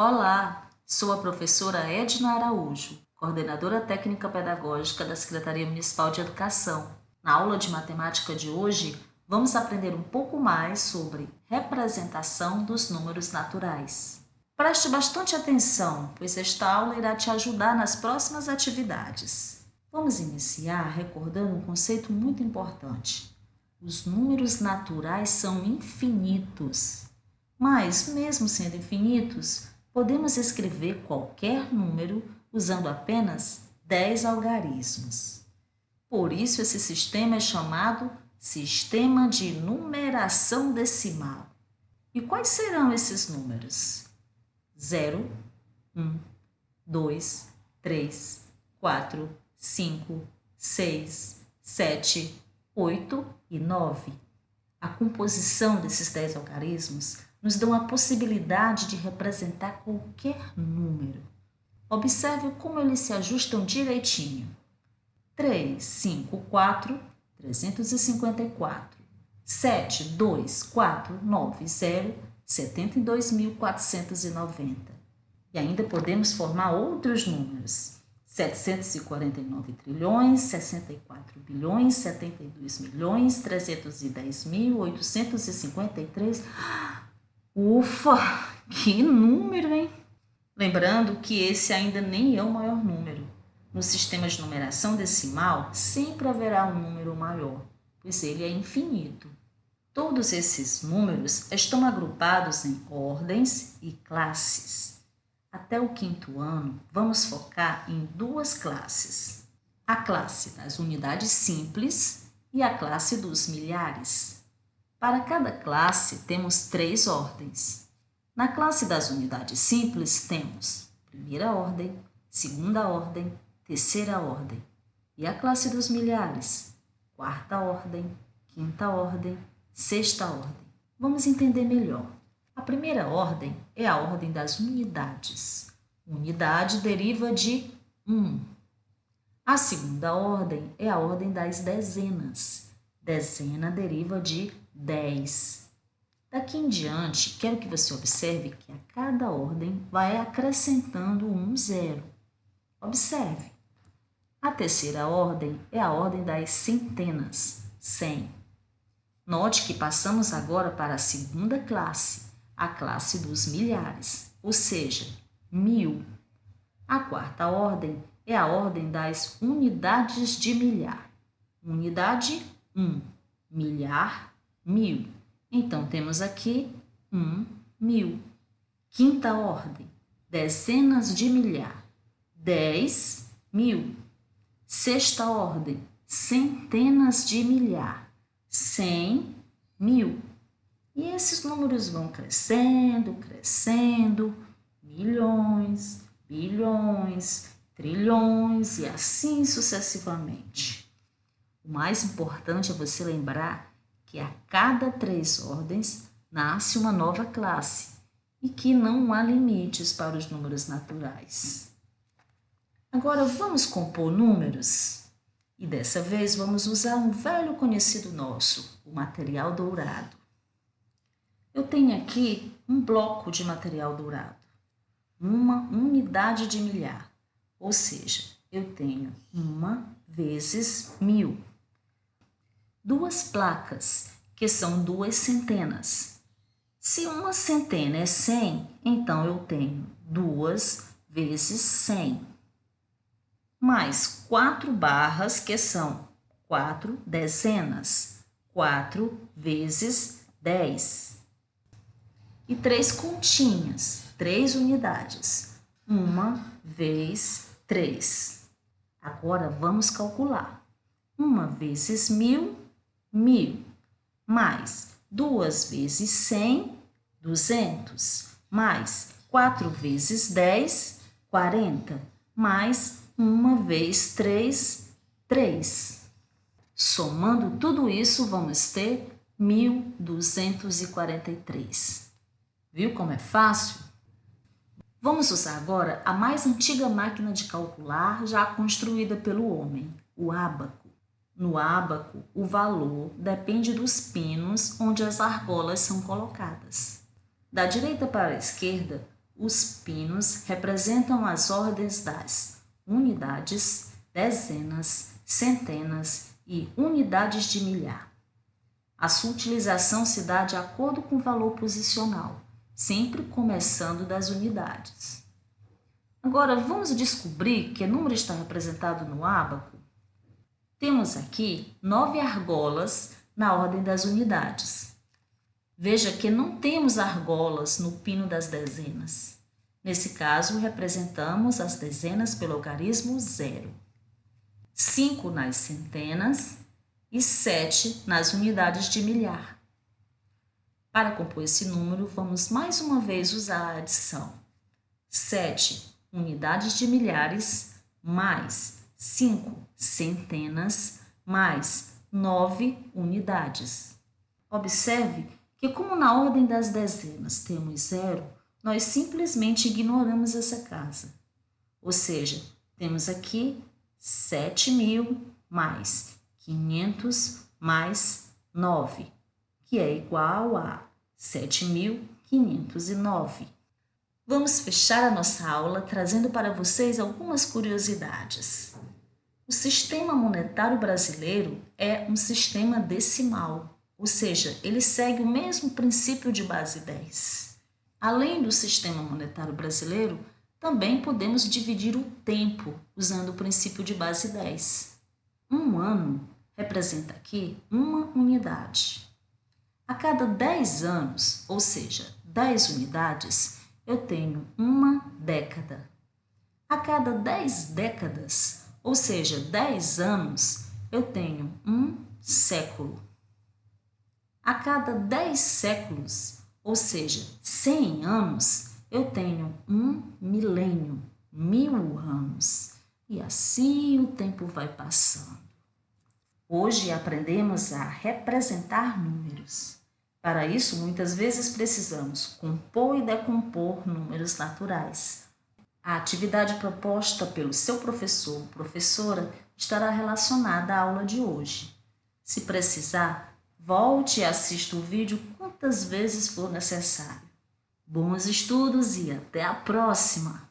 Olá, sou a professora Edna Araújo, coordenadora técnica pedagógica da Secretaria Municipal de Educação. Na aula de matemática de hoje, vamos aprender um pouco mais sobre representação dos números naturais. Preste bastante atenção, pois esta aula irá te ajudar nas próximas atividades. Vamos iniciar recordando um conceito muito importante. Os números naturais são infinitos, mas, mesmo sendo infinitos, podemos escrever qualquer número usando apenas 10 algarismos. Por isso, esse sistema é chamado sistema de numeração decimal. E quais serão esses números? 0, 1, 2, 3, 4, 5, 6, 7, 8 e 9. A composição desses 10 algarismos nos dão a possibilidade de representar qualquer número. Observe como eles se ajustam direitinho. 3, 5, 4, 354. 7, 2, 4, 9, 0, 72.490. E ainda podemos formar outros números. 749 trilhões, 64 bilhões, 72 milhões, 310.853. Ufa, que número, hein? Lembrando que esse ainda nem é o maior número. No sistema de numeração decimal, sempre haverá um número maior, pois ele é infinito. Todos esses números estão agrupados em ordens e classes. Até o 5º ano, vamos focar em duas classes. A classe das unidades simples e a classe dos milhares. Para cada classe, temos 3 ordens. Na classe das unidades simples, temos primeira ordem, segunda ordem, terceira ordem. E a classe dos milhares, quarta ordem, quinta ordem, sexta ordem. Vamos entender melhor. A primeira ordem é a ordem das unidades. Unidade deriva de 1. A segunda ordem é a ordem das dezenas. Dezena deriva de 10. Daqui em diante, quero que você observe que a cada ordem vai acrescentando um zero. Observe. A terceira ordem é a ordem das centenas, 100. Note que passamos agora para a segunda classe, a classe dos milhares, ou seja, 1000. A quarta ordem é a ordem das unidades de milhar. Unidade, 1. Milhar, 1000. Então, temos aqui 1.000. Quinta ordem, dezenas de milhar, 10.000. Sexta ordem, centenas de milhar, 100.000. E esses números vão crescendo, crescendo, milhões, bilhões, trilhões e assim sucessivamente. O mais importante é você lembrar que a cada 3 ordens nasce uma nova classe e que não há limites para os números naturais. Agora vamos compor números e dessa vez vamos usar um velho conhecido nosso, o material dourado. Eu tenho aqui um bloco de material dourado, uma unidade de milhar, ou seja, eu tenho 1 vezes 1000. 2 placas, que são 2 centenas. Se uma centena é 100, então eu tenho 2 vezes 100. Mais 4 barras, que são 4 dezenas. 4 vezes 10. E 3 continhas, 3 unidades. 1 vezes 3. Agora vamos calcular. 1 vezes 1000, 1000. Mais 2 vezes 100, 200. Mais 4 vezes 10, 40. Mais 1 vezes 3, 3. Somando tudo isso, vamos ter 1243. Viu como é fácil? Vamos usar agora a mais antiga máquina de calcular já construída pelo homem, o ábaco. No ábaco, o valor depende dos pinos onde as argolas são colocadas. Da direita para a esquerda, Os pinos representam as ordens das unidades, dezenas, centenas e unidades de milhar. A sua utilização se dá de acordo com o valor posicional, sempre começando das unidades. Agora, vamos descobrir que número está representado no ábaco? Temos aqui 9 argolas na ordem das unidades. Veja que não temos argolas no pino das dezenas. Nesse caso, representamos as dezenas pelo algarismo 0. 5 nas centenas e 7 nas unidades de milhar. Para compor esse número, vamos mais uma vez usar a adição. 7 unidades de milhares mais 5 centenas mais 9 unidades. Observe que, como na ordem das dezenas temos 0, nós simplesmente ignoramos essa casa. Ou seja, temos aqui 7.000 mais 500 mais 9, que é igual a 7.509. Vamos fechar a nossa aula trazendo para vocês algumas curiosidades. O sistema monetário brasileiro é um sistema decimal, ou seja, ele segue o mesmo princípio de base 10. Além do sistema monetário brasileiro, também podemos dividir o tempo usando o princípio de base 10. Um ano representa aqui uma unidade. A cada 10 anos, ou seja, 10 unidades, eu tenho uma década. A cada 10 décadas, ou seja, 10 anos, eu tenho um século. A cada 10 séculos, ou seja, 100 anos, eu tenho um milênio, 1000 anos. E assim o tempo vai passando. Hoje aprendemos a representar números. Para isso, muitas vezes precisamos compor e decompor números naturais. A atividade proposta pelo seu professor ou professora estará relacionada à aula de hoje. Se precisar, volte e assista o vídeo quantas vezes for necessário. Bons estudos e até a próxima!